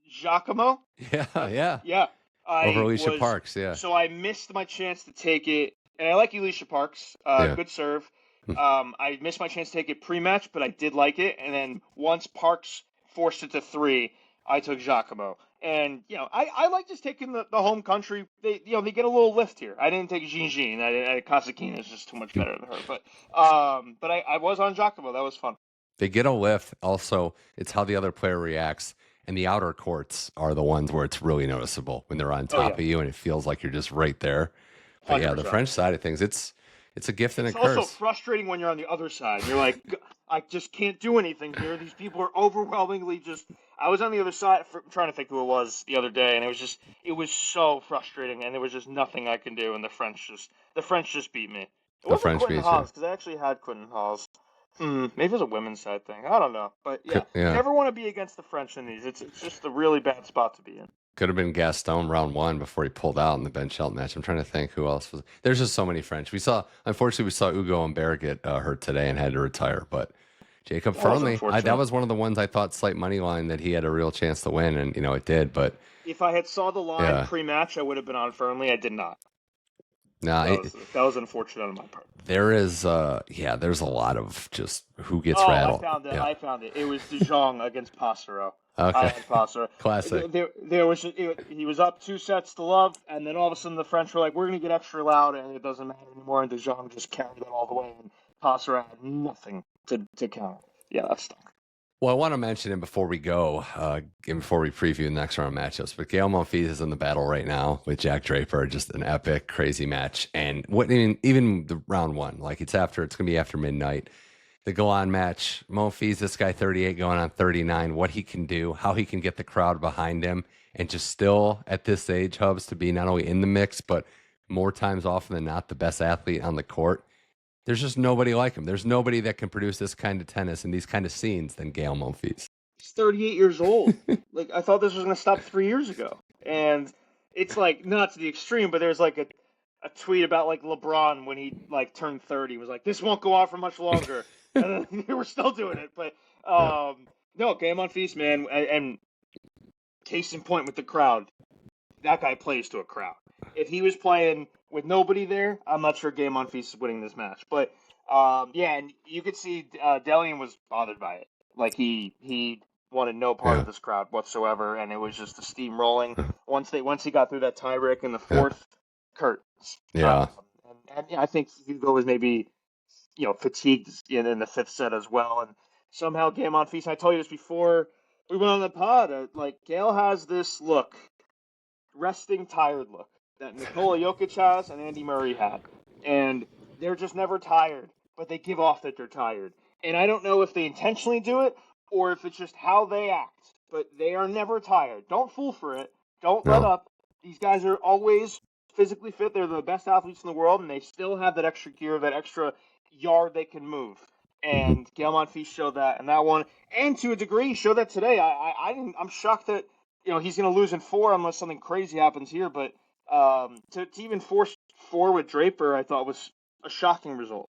Giacomo. yeah. Yeah, Over I Alicia was. Parks, yeah. So I missed my chance to take it, and I like Alicia Parks. Yeah. Good serve. I missed my chance to take it pre-match, but I did like it. And then once Parks forced it to 3, I took Giacomo. And I like just taking the home country. They they get a little lift here. I didn't take Jean. Kasatkina is just too much better than her. But I was on Giacomo. That was fun. They get a lift. Also, it's how the other player reacts. And the outer courts are the ones where it's really noticeable when they're on top of you and it feels like you're just right there. But 100%. yeah, the French side of things, it's a gift and a curse. It's also frustrating when you're on the other side. You're like, I just can't do anything here. These people are overwhelmingly just. I was on the other side trying to think who it was the other day, and it was so frustrating, and there was just nothing I can do, and the French just beat me. It wasn't Quentin Haas, because I actually had Quentin Haas. Maybe it was a women's side thing. I don't know, but yeah, you never want to be against the French in these. It's just a really bad spot to be in. Could have been Gaston round 1 before he pulled out in the Ben Shelton match. I'm trying to think who else was. There's just so many French. Unfortunately, we saw Ugo Humbert get hurt today and had to retire. But Jacob Fernley, that was one of the ones I thought slight money line that he had a real chance to win, and it did. But if I had saw the line pre-match, I would have been on Fernley. I did not. No, that was unfortunate on my part. There's a lot of just who gets rattled. I found it. It was De Jong against Passero. Okay. Classic. He was up 2 sets to love, and then all of a sudden the French were like, "We're going to get extra loud, and it doesn't matter anymore." And De Jong just carried it all the way, and Passero had nothing to counter. Yeah, that stunk. Well, I want to mention it before we go, before we preview the next round matchups. But Gael Monfils is in the battle right now with Jack Draper, just an epic, crazy match. And even the round 1, like it's going to be after midnight. The go-on match, Monfils, this guy 38 going on 39, what he can do, how he can get the crowd behind him, and just still at this age, Hubbs, to be not only in the mix, but more times often than not, the best athlete on the court. There's just nobody like him. There's nobody that can produce this kind of tennis and these kind of scenes than Gael Monfils. He's 38 years old. Like, I thought this was going to stop 3 years ago. And it's like, not to the extreme, but there's like a tweet about like LeBron when he like turned 30 was like, this won't go on for much longer. And then we're still doing it. But no, Gael Monfils, man, and case in point with the crowd, that guy plays to a crowd. If he was playing with nobody there, I'm not sure Gael Monfils is winning this match. But and you could see Delian was bothered by it. Like he wanted no part of this crowd whatsoever, and it was just the steam rolling. Once he got through that tiebreak in the 4th, curtains. Yeah. And I think Hugo was maybe fatigued in the 5th set as well, and somehow Gael Monfils. I told you this before we went on the pod. Like Gael has this look, resting, tired look that Nikola Jokic has and Andy Murray had, and they're just never tired, but they give off that they're tired. And I don't know if they intentionally do it or if it's just how they act, but they are never tired. Don't fool for it. Don't let up. These guys are always physically fit. They're the best athletes in the world, and they still have that extra gear, that extra yard they can move. And Gael Monfils showed that in that one, and to a degree showed that today. I'm shocked that he's going to lose in 4 unless something crazy happens here. But to even force 4 with Draper, I thought was a shocking result.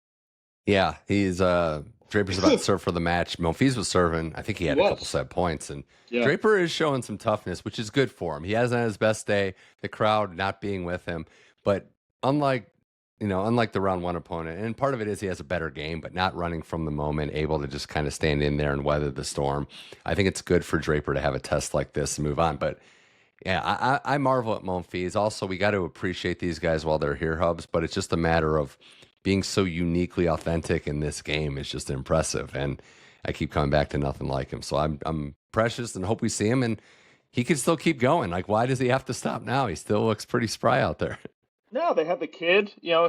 Yeah, he's Draper's about to serve for the match. Monfils was serving. I think he had a couple set points, and Draper is showing some toughness, which is good for him. He hasn't had his best day. The crowd not being with him, but unlike the round 1 opponent, and part of it is he has a better game, but not running from the moment, able to just kind of stand in there and weather the storm. I think it's good for Draper to have a test like this and move on. But yeah, I marvel at Monfils. Also, we got to appreciate these guys while they're here, Hubbs, but it's just a matter of being so uniquely authentic in this game is just impressive. And I keep coming back to nothing like him. So I'm precious and hope we see him, and he can still keep going. Like, why does he have to stop now? He still looks pretty spry out there. No, they have the kid. Him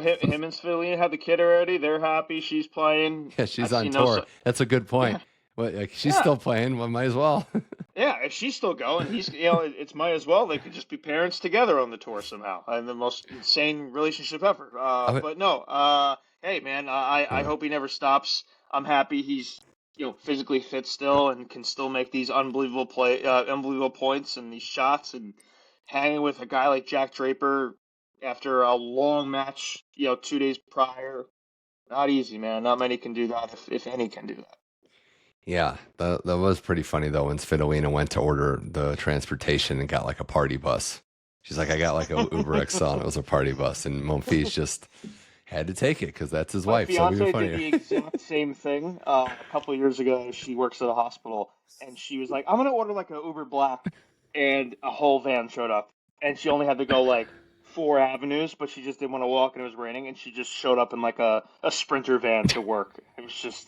and Svitolina have the kid already. They're happy. She's playing. Yeah, she's on tour. That's a good point. Well, she's still playing. Well, might as well. Yeah, if she's still going, it's might as well. They could just be parents together on the tour somehow. And the most insane relationship ever. But no, hey man, I hope he never stops. I'm happy he's physically fit still and can still make these unbelievable points and these shots, and hanging with a guy like Jack Draper after a long match, 2 days prior. Not easy, man. Not many can do that, if any can do that. Yeah, that was pretty funny though when Svitolina went to order the transportation and got like a party bus. She's like, I got like a Uber XL and it was a party bus, and Monfils just had to take it because that's his wife. So My even fiance did funnier. the exact same thing. A couple of years ago, she works at a hospital, and she was like, "I'm gonna order like a Uber Black," and a whole van showed up, and she only had to go like 4 avenues, but she just didn't want to walk, and it was raining, and she just showed up in like a Sprinter van to work. It was just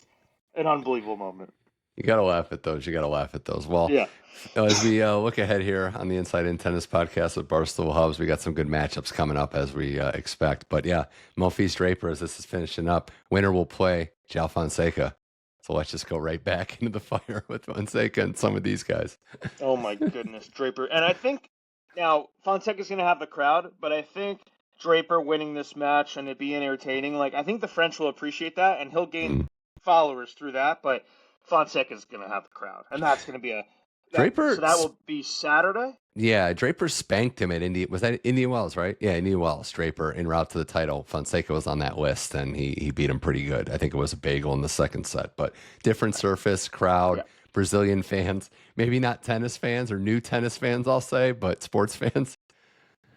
an unbelievable moment. You gotta laugh at those. You gotta laugh at those. Well, Yeah. as we look ahead here on the Inside In Tennis podcast with Barstool Hubbs, we got some good matchups coming up as we expect. But yeah, Monfils Draper, as this is finishing up, winner will play Joao Fonseca. So let's just go right back into the fire with Fonseca and some of these guys. Oh my goodness, Draper. And I think now Fonseca's going to have the crowd, but I think Draper winning this match and it being entertaining, like I think the French will appreciate that, and he'll gain followers through that. But Fonseca's going to have the crowd, and that's going to be Draper. So that will be Saturday. Yeah, Draper spanked him at Indy. Was that Indian Wells, right? Yeah, Indian Wells. Draper en route to the title. Fonseca was on that list, and he beat him pretty good. I think it was a bagel in the second set, but different surface, crowd, Yeah. Brazilian fans, maybe not tennis fans or new tennis fans, I'll say, but sports fans.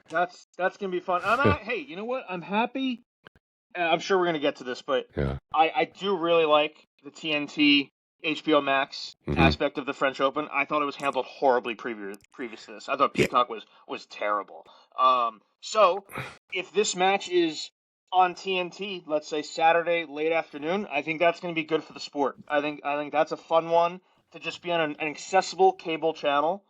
That's gonna be fun. Hey, you know what? I'm happy. I'm sure we're gonna get to this, but Yeah. I do really like the TNT HBO Max aspect of the French Open. I thought it was handled horribly previous to this. I thought Peacock was terrible. So if this match is on TNT, let's say Saturday late afternoon, I think that's going to be good for the sport. I think that's a fun one to just be on an accessible cable channel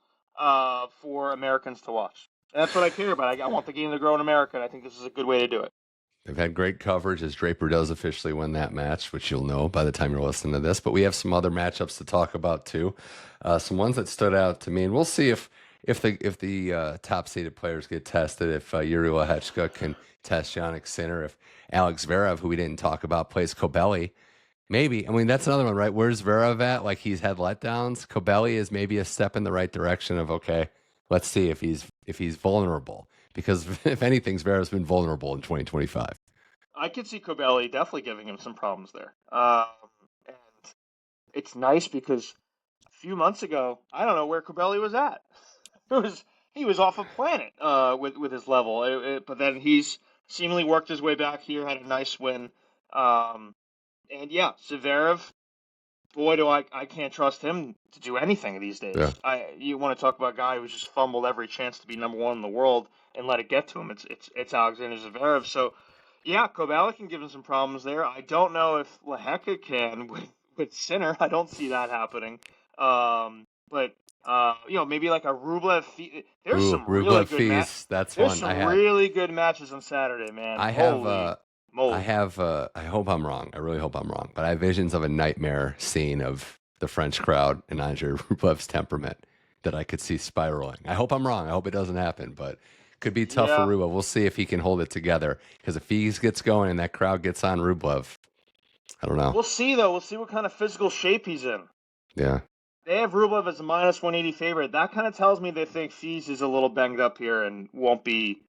for Americans to watch. And that's what I care about. I want the game to grow in America, and I think this is a good way to do it. They've had great coverage as Draper does officially win that match, which you'll know by the time you're listening to this. But we have some other matchups to talk about too. Some ones that stood out to me, and we'll see if the top seeded players get tested. If Yuri Lehechka can test Jannik Sinner, if Alex Zverev, who we didn't talk about, plays Kobeli. Maybe. I mean, that's another one, right? Where's Zverev at? Like, he's had letdowns. Kobeli is maybe a step in the right direction of, okay, let's see if he's vulnerable. Because if anything, Zverev's been vulnerable in 2025. I could see Kobeli definitely giving him some problems there. And it's nice because a few months ago, I don't know where Kobeli was at. He was off a planet with his level. But then he's seemingly worked his way back here, had a nice win. And yeah, Zverev, boy, I can't trust him to do anything these days. Yeah. You want to talk about a guy who's just fumbled every chance to be number one in the world and let it get to him. It's Alexander Zverev. So yeah, Kobeli can give him some problems there. I don't know if Lehecka can with Sinner. I don't see that happening. But maybe like a Rublev. There's some really Rublev good fees. That's There's one. some really good matches on Saturday, man. I hope I'm wrong. I really hope I'm wrong. But I have visions of a nightmare scene of the French crowd and Andrey Rublev's temperament that I could see spiraling. I hope I'm wrong. I hope it doesn't happen, but could be tough for Rublev. We'll see if he can hold it together. Because if he gets going and that crowd gets on Rublev, I don't know. We'll see, though. We'll see what kind of physical shape he's in. Yeah. They have Rublev as a minus 180 favorite. That kind of tells me they think Fils is a little banged up here and won't be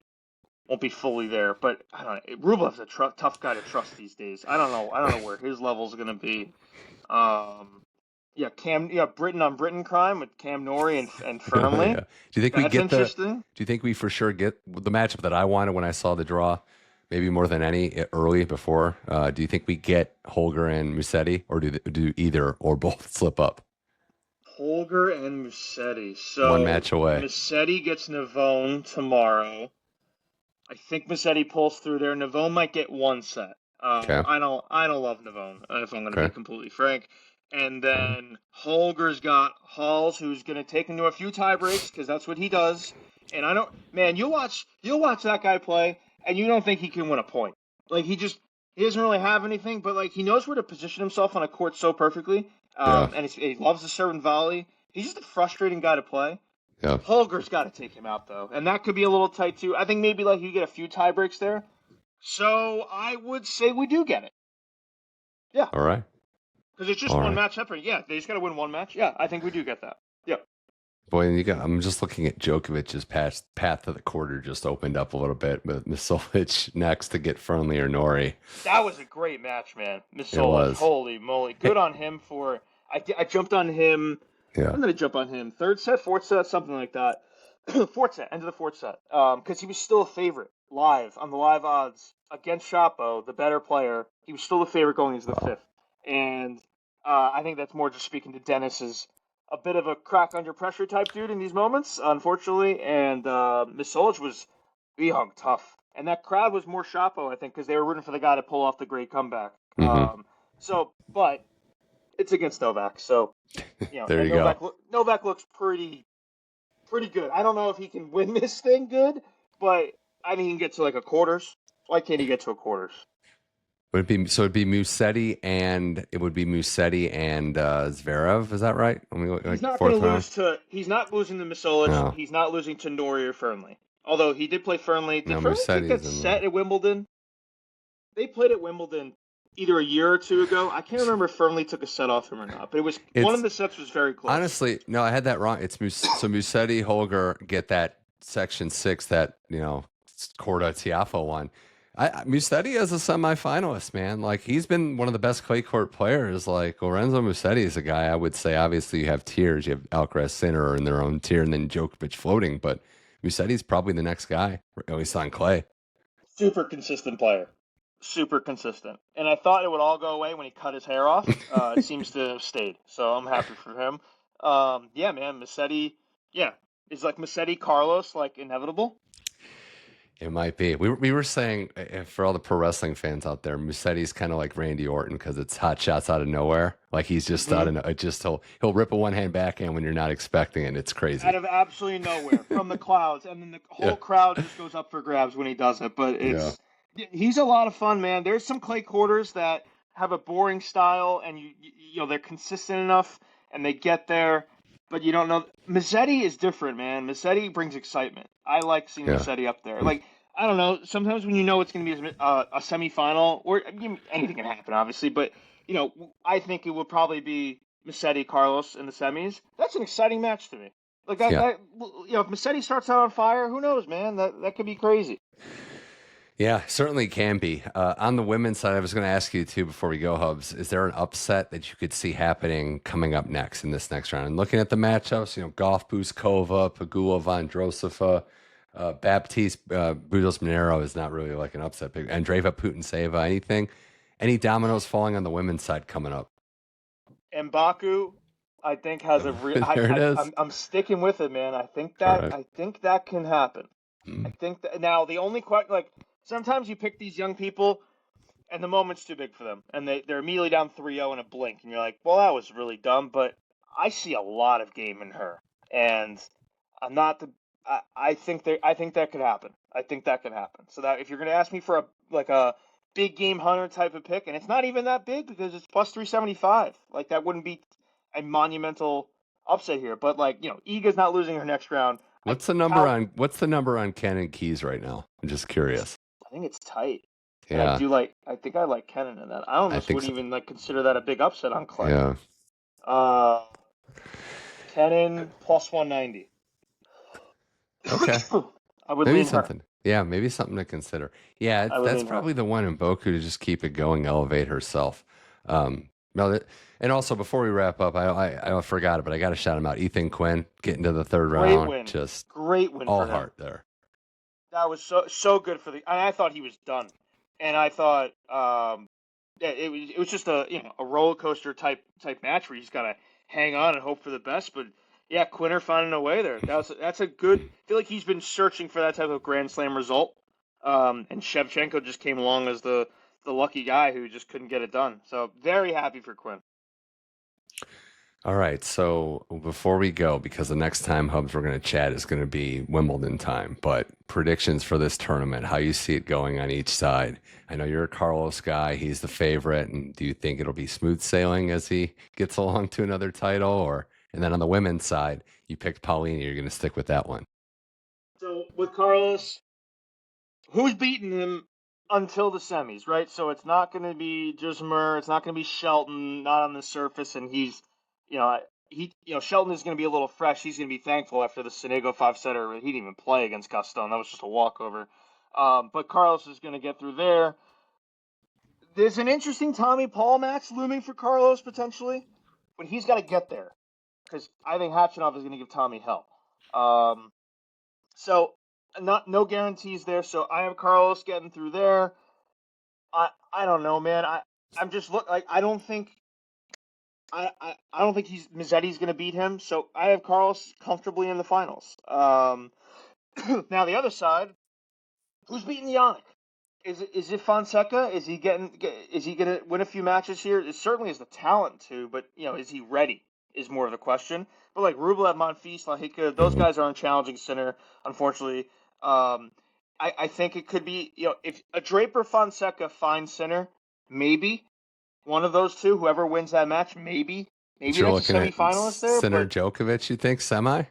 fully there. But I don't know. Rublev's a tough guy to trust these days. I don't know where his level's going to be. Britain on Britain crime with Cam Norrie and Fernley. Yeah. Do you think interesting? Do you think we for sure get the matchup that I wanted when I saw the draw? Maybe more than any early before. Do you think we get Holger and Musetti, or do either or both slip up? Holger and Musetti. So one match away. Musetti gets Navone tomorrow. I think Musetti pulls through there. Navone might get one set. Okay. I don't love Navone, if I'm going to be completely frank. And then Holger's got Halls, who's going to take him to a few tie breaks because that's what he does. And you'll watch that guy play, and you don't think he can win a point. Like he doesn't really have anything, but like he knows where to position himself on a court so perfectly. And he loves the serve and volley. He's just a frustrating guy to play. Yeah. Holger's got to take him out though, and that could be a little tight too. I think maybe like you get a few tie breaks there. So I would say we do get it. Yeah. All right. Because it's just one match separate. Yeah, they just got to win one match. Yeah, I think we do get that. Yeah. Boy, I'm just looking at Djokovic's path to the quarter just opened up a little bit with Misolic next to get Fernley or Nori. That was a great match, man. It Misolic, was. holy moly, good on him for. I jumped on him. Yeah. When did I jump on him? Third set, fourth set, something like that. Fourth set, end of the fourth set. Because he was still a favorite live on the live odds against Chapo, the better player. He was still a favorite going into the fifth, and I think that's more just speaking to Dennis's a bit of a crack under pressure type dude in these moments, unfortunately. And Misolic he hung tough, and that crowd was more Chapo, I think, because they were rooting for the guy to pull off the great comeback. Mm-hmm. But it's against Novak, so There and you Novak, go. Novak looks pretty good. I don't know if he can win this thing good, but I think he can get to like a quarters. Why can't he get to a quarters? It'd be Musetti and Zverev, is that right? I mean, He's like not going fourth to round? lose to. He's not losing to Misolic. No. He's not losing to Nori or Fernley. Although he did play Fernley. Did No, Fernley take that Musetti's in set at Wimbledon? They played at Wimbledon either a year or two ago. I can't remember if Fernley took a set off him or not, but one of the sets was very close. Honestly, no, I had that wrong. It's so Musetti, Holger get that section 6 that, Korda Tiafoe won. Musetti is a semifinalist, man. Like, he's been one of the best clay court players. Like, Lorenzo Musetti is a guy I would say, obviously, you have tiers. You have Alcaraz, Sinner in their own tier, and then Djokovic floating. But Musetti's probably the next guy, at least on clay. Super consistent player. Super consistent. And I thought it would all go away when he cut his hair off. It seems to have stayed. So I'm happy for him. Yeah, man, Musetti, is like Musetti Carlos like inevitable? It might be. We were saying, for all the pro wrestling fans out there, Musetti's kind of like Randy Orton because it's hot shots out of nowhere. Like, he's just out of he'll rip a one hand backhand when you're not expecting it. It's crazy. Out of absolutely nowhere from the clouds, and then the whole crowd just goes up for grabs when he does it. But he's a lot of fun, man. There's some clay quarters that have a boring style, and they're consistent enough, and they get there. But you don't know. Musetti is different, man. Musetti brings excitement. I like seeing Musetti up there. Like, I don't know. Sometimes when you know it's going to be a semifinal, or anything can happen, obviously. But I think it would probably be Musetti Carlos in the semis. That's an exciting match to me. Like that. If Musetti starts out on fire, who knows, man? That could be crazy. Yeah, certainly can be. On the women's side, I was going to ask you too before we go, Hubs. Is there an upset that you could see happening coming up next in this next round? And looking at the matchups, Gauff, Buzkova, Pegula, Vondrousova, Baptiste, Budos Monero is not really like an upset pick. Andreeva, Putintseva, anything? Any dominoes falling on the women's side coming up? Mbaku, I think has a real. There it is. I'm sticking with it, man. I think that can happen. I think that now the only question, like, sometimes you pick these young people, and the moment's too big for them, and they're immediately down 3-0 in a blink, and you're like, well, that was really dumb. But I see a lot of game in her, and I'm not the. I think that could happen. I think that could happen. So that if you're going to ask me for a big game hunter type of pick, and it's not even that big because it's plus 375. Like, that wouldn't be a monumental upset here. But Iga's not losing her next round. What's the number on Cannon Keys right now? I'm just curious. I think it's tight. Yeah. I think I like Kennen in that. I almost wouldn't even consider that a big upset on clay. Yeah. Kennen plus 190. Okay. I would maybe lean something. Her. Yeah, maybe something to consider. Yeah, that's probably the one in Boku to just keep it going, elevate herself. And also, before we wrap up, I forgot it, but I got to shout him out. Ethan Quinn getting to the third round. Win. Just great win. All for heart there. That was so good for I thought he was done, and I thought it was just a roller coaster type match where you just gotta hang on and hope for the best. But yeah, Quinner finding a way there. That's a good. I feel like he's been searching for that type of Grand Slam result. And Shevchenko just came along as the lucky guy who just couldn't get it done. So very happy for Quinn. All right. So before we go, because the next time, Hubs, we're going to chat is going to be Wimbledon time, but predictions for this tournament, how you see it going on each side. I know you're a Carlos guy. He's the favorite. And do you think it'll be smooth sailing as he gets along to another title? And then on the women's side, you picked Paolini. You're going to stick with that one. So with Carlos, who's beaten him until the semis, right? So it's not going to be Jasmine, it's not going to be Shelton, not on the surface, and he's, Shelton is going to be a little fresh. He's going to be thankful after the Sonego 5-setter. He didn't even play against Gaston. That was just a walkover. But Carlos is going to get through there. There's an interesting Tommy Paul match looming for Carlos potentially, but he's got to get there because I think Khachanov is going to give Tommy hell. So no guarantees there. So I have Carlos getting through there. I don't know, man. I'm just I don't think Mazzetti's going to beat him. So I have Carlos comfortably in the finals. Now the other side, who's beating Jannik? Is it Fonseca? Is he going to win a few matches here? It certainly has the talent to, but is he ready? Is more of the question. But like Rublev, Monfils, Lahika, those guys aren't challenging Sinner, unfortunately. I think it could be, if a Draper Fonseca finds Sinner, maybe one of those two, whoever wins that match, maybe that's a semifinalist there. Sinner Djokovic, you think semi?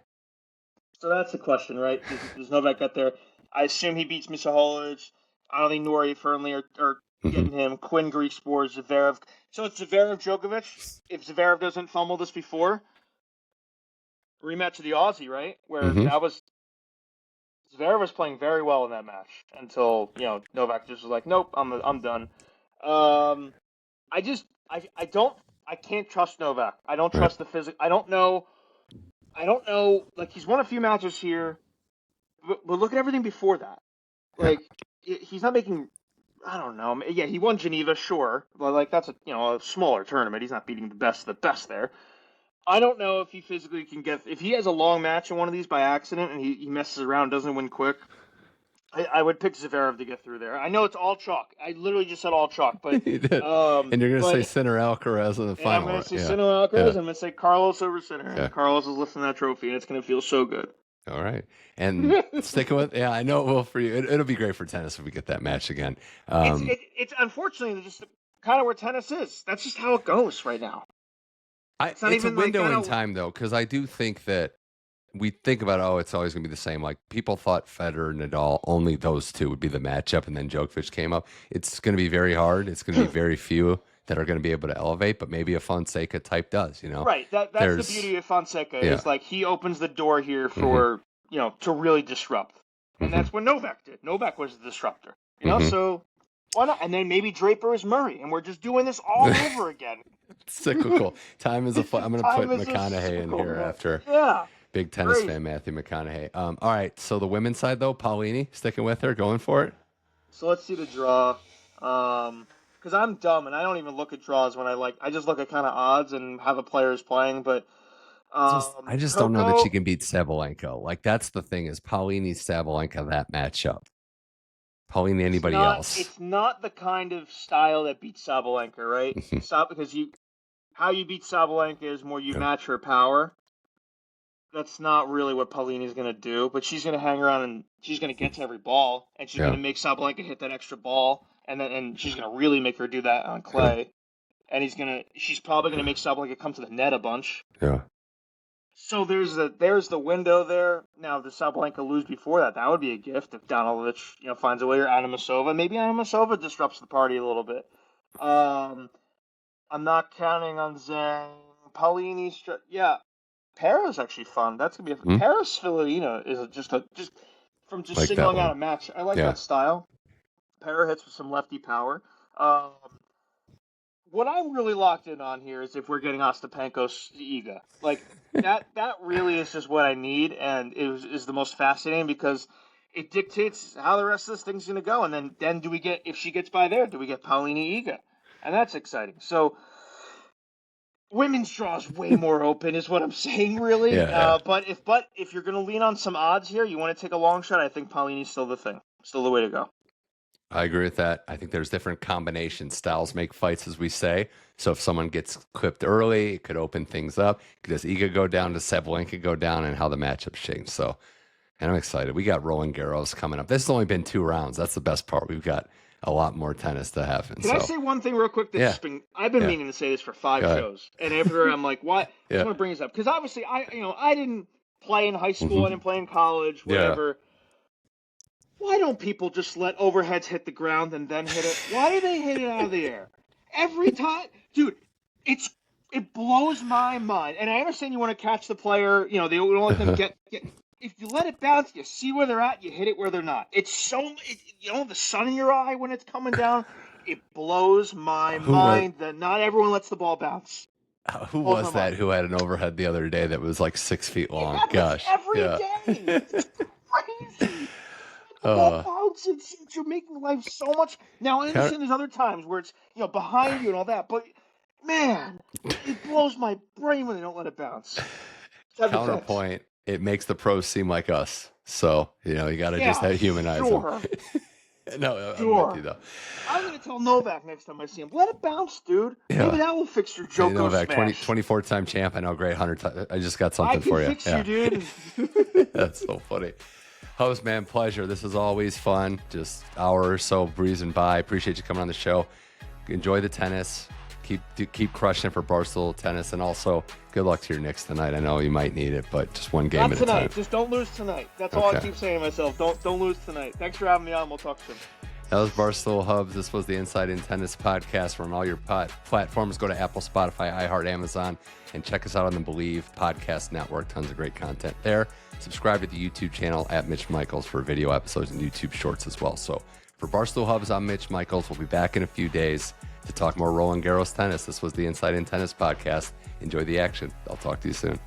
So that's the question, right? Does Novak get there? I assume he beats Michals. I don't think Norrie firmly are getting him. Quinn, Greek Sport, Zverev. So it's Zverev Djokovic. If Zverev doesn't fumble this before, rematch of the Aussie, right? Where that was Zverev was playing very well in that match until Novak just was like, nope, I'm done. I can't trust Novak. I don't trust the physics. I don't know. Like he's won a few matches here, but look at everything before that. Like he's not making. I don't know. Yeah, he won Geneva, sure, but like that's a smaller tournament. He's not beating the best of the best there. I don't know if he physically can get. If he has a long match in one of these by accident and he messes around, doesn't win quick, I would pick Zverev to get through there. I know it's all chalk. I literally just said all chalk, but you did. And you're going to say Sinner Alcaraz in the final. I'm going to say Sinner Alcaraz. I'm going to say Carlos over Sinner. And Carlos is lifting that trophy, and it's going to feel so good. All right. And sticking with, I know it will for you. It'll be great for tennis if we get that match again. It's unfortunately just kind of where tennis is. That's just how it goes right now. It's a window in time, though, because I do think that we think about, it's always going to be the same. Like, people thought Federer, Nadal, only those two would be the matchup, and then Djokovic came up. It's going to be very hard. It's going to be very few that are going to be able to elevate, but maybe a Fonseca type does, Right. That's the beauty of Fonseca. Is like he opens the door here for, to really disrupt. And that's what Novak did. Novak was the disruptor. So why not? And then maybe Draper is Murray, and we're just doing this all over again. Cyclical. Time is I'm going to put McConaughey in here after. Yeah. Big tennis fan, Matthew McConaughey. All right, so the women's side, though, Paolini, sticking with her, going for it? So let's see the draw. Because I'm dumb, and I don't even look at draws when I just look at kind of odds and how the player is playing, but I just don't know that she can beat Sabalenka. Like, that's the thing, is Paolini, Sabalenka, that matchup. Paolini, anybody else. It's not the kind of style that beats Sabalenka, right? Because how you beat Sabalenka is more you match her power. That's not really what Paolini's going to do, but she's going to hang around and she's going to get to every ball, and she's going to make Sabalenka hit that extra ball, and she's going to really make her do that on clay, and she's probably going to make Sabalenka come to the net a bunch. Yeah. So there's the window there. Now, does Sabalenka lose before that? That would be a gift if Donalovic finds a way, or Anamasova. Maybe Anamasova disrupts the party a little bit. I'm not counting on Zhang. Paolini, Paris actually fun. That's gonna be Paris Filipina is just from like singling out a match. I like that style. Paris hits with some lefty power. What I'm really locked in on here is if we're getting Ostapenko Iga. Like that really is just what I need, and it is the most fascinating because it dictates how the rest of this thing's gonna go. And then do we get, if she gets by there, do we get Paolini Iga? And that's exciting. So women's draw is way more open, is what I'm saying, really. But if you're going to lean on some odds here, you want to take a long shot, I think Paolini's still the thing. Still the way to go. I agree with that. I think there's different combinations. Styles make fights, as we say. So if someone gets clipped early, it could open things up. Does Iga go down? Does Sabalenka go down? And how the matchups change. So, and I'm excited. We got Roland Garros coming up. This has only been 2 rounds. That's the best part. We've got a lot more tennis to happen. Can I say one thing real quick? I've been meaning to say this for 5 shows, and everywhere I'm like, "Why?" Someone brings this up because obviously I didn't play in high school, I didn't play in college, whatever. Why don't people just let overheads hit the ground and then hit it? Why do they hit it out of the air every time, dude? It's It blows my mind. And I understand you want to catch the player. You know, they don't let them get. If you let it bounce, you see where they're at, you hit it where they're not. It's you know, the sun in your eye when it's coming down. It blows my mind that not everyone lets the ball bounce. Who was that who had an overhead the other day that was like 6 feet long? Gosh. Every day. It's crazy. The ball bounces. You're making life so much. Now, I understand there's other times where it's, you know, behind you and all that, but man, it blows my brain when they don't let it bounce. Counterpoint, it makes the pros seem like us. So, you know, you got to just humanize them. No, I'm with you, though. I'm going to tell Novak next time I see him, let it bounce, dude. Yeah. Maybe that will fix your Djoko Novak, smash. 24-time champ. I know, great 100. I just got something for you. I can fix you, dude. That's so funny. Host, man, pleasure. This is always fun. Just hour or so breezing by. Appreciate you coming on the show. Enjoy the tennis. Keep crushing it for Barstool Tennis, and also good luck to your Knicks tonight. I know you might need it, but just one game at a time. Just don't lose tonight. That's all I keep saying to myself. Don't lose tonight. Thanks for having me on. We'll talk soon. That was Barstool Hubbs. This was the Inside in Tennis podcast. We're on all your platforms. Go to Apple, Spotify, iHeart, Amazon, and check us out on the Believe Podcast Network. Tons of great content there. Subscribe to the YouTube channel at Mitch Michals for video episodes and YouTube shorts as well. So for Barstool Hubbs, I'm Mitch Michals. We'll be back in a few days to talk more Roland Garros tennis. This was the Inside in Tennis podcast. Enjoy the action. I'll talk to you soon.